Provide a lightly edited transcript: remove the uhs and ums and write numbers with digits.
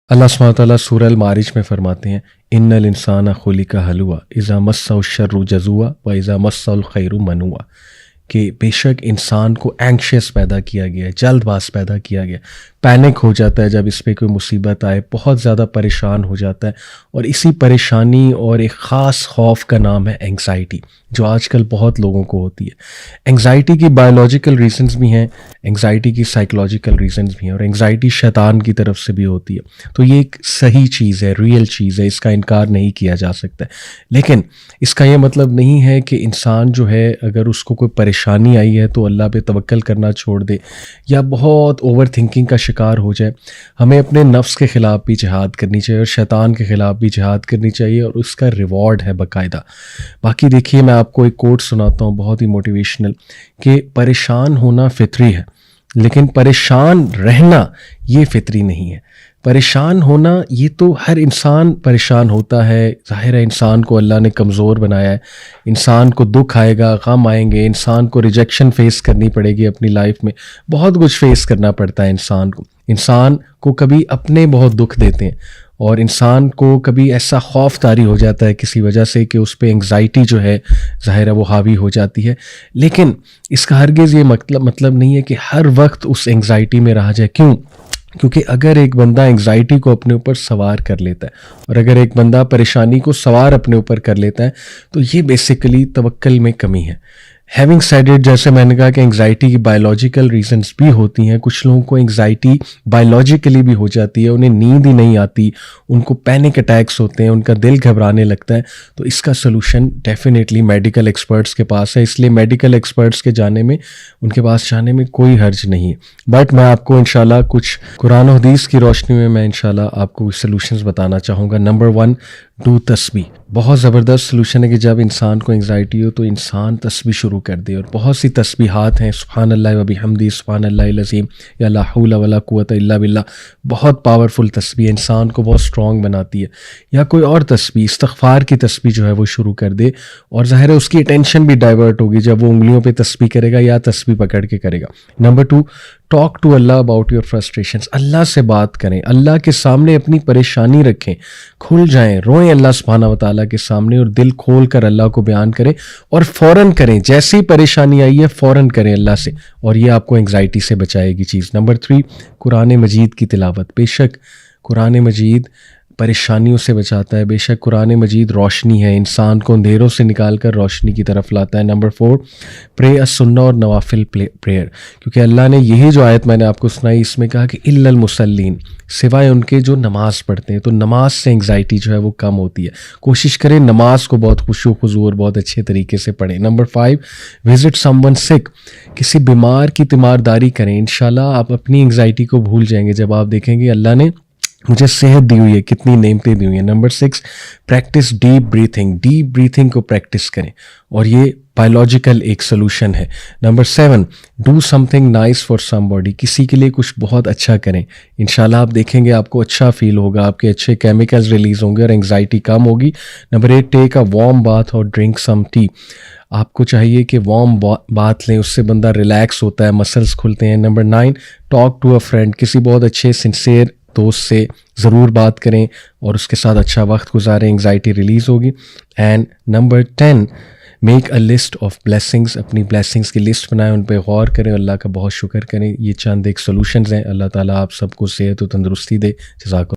اللہ سبحانہ تعالیٰ سورہ المعارج میں فرماتے ہیں ان الانسان خلق ہلوعا اذا مسہ الشر جزوعا و اذا مسہ الخیر منوعا، کہ بے شک انسان کو اینکشیس پیدا کیا گیا ہے، جلد باز پیدا کیا گیا، پینک ہو جاتا ہے جب اس پہ کوئی مصیبت آئے، بہت زیادہ پریشان ہو جاتا ہے، اور اسی پریشانی اور ایک خاص خوف کا نام ہے اینگزائٹی، جو آج کل بہت لوگوں کو ہوتی ہے۔ اینگزائٹی کی بایولوجیکل ریزنز بھی ہیں، اینگزائٹی کی سائیکولوجیکل ریزنز بھی ہیں، اور اینگزائٹی شیطان کی طرف سے بھی ہوتی ہے۔ تو یہ ایک صحیح چیز ہے، ریئل چیز ہے، اس کا انکار نہیں کیا جا سکتا ہے، لیکن اس کا یہ مطلب نہیں ہے کہ انسان جو ہے اگر اس کو کوئی پریشانی آئی ہے تو اللہ پہ توکل کرنا چھوڑ دے یا بہت اوور تھنکنگ کا شکار ہو جائے۔ ہمیں اپنے نفس کے خلاف بھی جہاد کرنی چاہیے اور شیطان کے خلاف بھی جہاد کرنی چاہیے، اور اس کا ریوارڈ ہے باقاعدہ۔ باقی دیکھیے، میں آپ کو ایک کوٹ سناتا ہوں بہت ہی موٹیویشنل، کہ پریشان ہونا فطری ہے لیکن پریشان رہنا یہ فطری نہیں ہے۔ پریشان ہونا یہ تو ہر انسان پریشان ہوتا ہے، ظاہر ہے انسان کو اللہ نے کمزور بنایا ہے، انسان کو دکھ آئے گا، غم آئیں گے، انسان کو ریجیکشن فیس کرنی پڑے گی اپنی لائف میں، بہت کچھ فیس کرنا پڑتا ہے انسان کو کبھی اپنے بہت دکھ دیتے ہیں، اور انسان کو کبھی ایسا خوف طاری ہو جاتا ہے کسی وجہ سے کہ اس پہ انگزائٹی جو ہے ظاہر ہے وہ حاوی ہو جاتی ہے، لیکن اس کا ہرگز یہ مطلب نہیں ہے کہ ہر وقت اس انگزائٹی میں رہا جائے۔ کیونکہ اگر ایک بندہ انگزائٹی کو اپنے اوپر سوار کر لیتا ہے، اور اگر ایک بندہ پریشانی کو سوار اپنے اوپر کر لیتا ہے، تو یہ بیسیکلی توکل میں کمی ہے۔ ہیونگ سیڈ اٹ، جیسے میں نے کہا کہ انگزائٹی کی بایولوجیکل ریزنز بھی ہوتی ہیں، کچھ لوگوں کو انگزائٹی بایولوجیکلی بھی ہو جاتی ہے، انہیں نیند ہی نہیں آتی، ان کو پینک اٹیکس ہوتے ہیں، ان کا دل گھبرانے لگتا ہے، تو اس کا سلوشن ڈیفینیٹلی میڈیکل ایکسپرٹس کے پاس ہے، اس لیے میڈیکل ایکسپرٹس کے ان کے پاس جانے میں کوئی حرج نہیں ہے۔ بٹ میں آپ کو انشاءاللہ کچھ قرآن و حدیث کی روشنی میں انشاءاللہ آپ کو سلوشنز بتانا چاہوں گا۔ نمبر 1، ڈو تسبیح۔ بہت زبردست سلوشن ہے کہ جب انسان کو انگزائٹی ہو تو انسان تسبیح شروع کر دے، اور بہت سی تسبیحات ہیں، سبحان اللہ و بحمدہ، سبحان اللہ العظیم، یا لا حول ولا قوت الا باللہ، بہت پاورفل تسبیح، انسان کو بہت اسٹرانگ بناتی ہے۔ یا کوئی اور تسبیح، استغفار کی تسبیح جو ہے وہ شروع کر دے، اور ظاہر ہے اس کی اٹینشن بھی ڈائیورٹ ہوگی جب وہ انگلیوں پہ تسبیح کرے گا یا تسبیح پکڑ کے کرے گا۔ Number 2، talk to Allah about your frustrations. Allah سے بات کریں، اللہ کے سامنے اپنی پریشانی رکھیں، کھل جائیں، روئیں اللہ سبحانہ و تعالیٰ کے سامنے، اور دل کھول کر اللہ کو بیان کریں، اور فوراً کریں، جیسی پریشانی آئی ہے فوراً کریں اللہ سے، اور یہ آپ کو انگزائٹی سے بچائے گی چیز۔ نمبر 3، قرآن مجید کی تلاوت۔ بے شک قرآن مجید پریشانیوں سے بچاتا ہے، بے شک قرآن مجید روشنی ہے، انسان کو اندھیروں سے نکال کر روشنی کی طرف لاتا ہے۔ نمبر 4، پرے السنہ اور نوافل پریئر، کیونکہ اللہ نے یہی جو آیت میں نے آپ کو سنائی، اس میں کہا کہ الا المصلین، سوائے ان کے جو نماز پڑھتے ہیں، تو نماز سے انگزائٹی جو ہے وہ کم ہوتی ہے۔ کوشش کریں نماز کو بہت خشوع و خضوع اور بہت اچھے طریقے سے پڑھیں۔ نمبر 5، وزٹ سم ون سک، کسی بیمار کی تیمارداری کریں، انشاءاللہ آپ اپنی انگزائٹی کو بھول جائیں گے جب آپ دیکھیں گے اللہ نے مجھے صحت دی ہوئی ہے، کتنی نعمتیں دی ہوئی ہیں۔ نمبر 6، پریکٹس ڈیپ بریتھنگ کو پریکٹس کریں، اور یہ بایولوجیکل ایک سلوشن ہے۔ Number 7، do some thing nice for some body, کسی کے لیے کچھ بہت اچھا کریں، انشاءاللہ آپ دیکھیں گے آپ کو اچھا فیل ہوگا، آپ کے اچھے کیمیکلز ریلیز ہوں گے اور انگزائٹی کم ہوگی۔ Number 8، take a warm bath اور ڈرنک سم ٹی، آپ کو چاہیے کہ وارم باتھ لیں، اس سے بندہ ریلیکس ہوتا ہے، مسلز کھلتے ہیں۔ Number 9، talk to a friend, کسی بہت اچھے سنسیئر دوست سے ضرور بات کریں اور اس کے ساتھ اچھا وقت گزاریں، انگزائٹی ریلیز ہوگی۔ And number 10، make a list of blessings, اپنی بلیسنگز کی لسٹ بنائیں، ان پہ غور کریں، اللہ کا بہت شکر کریں۔ یہ چند ایک سلوشنز ہیں۔ اللہ تعالیٰ آپ سب کو صحت و تندرستی دے۔ جزاک اللہ۔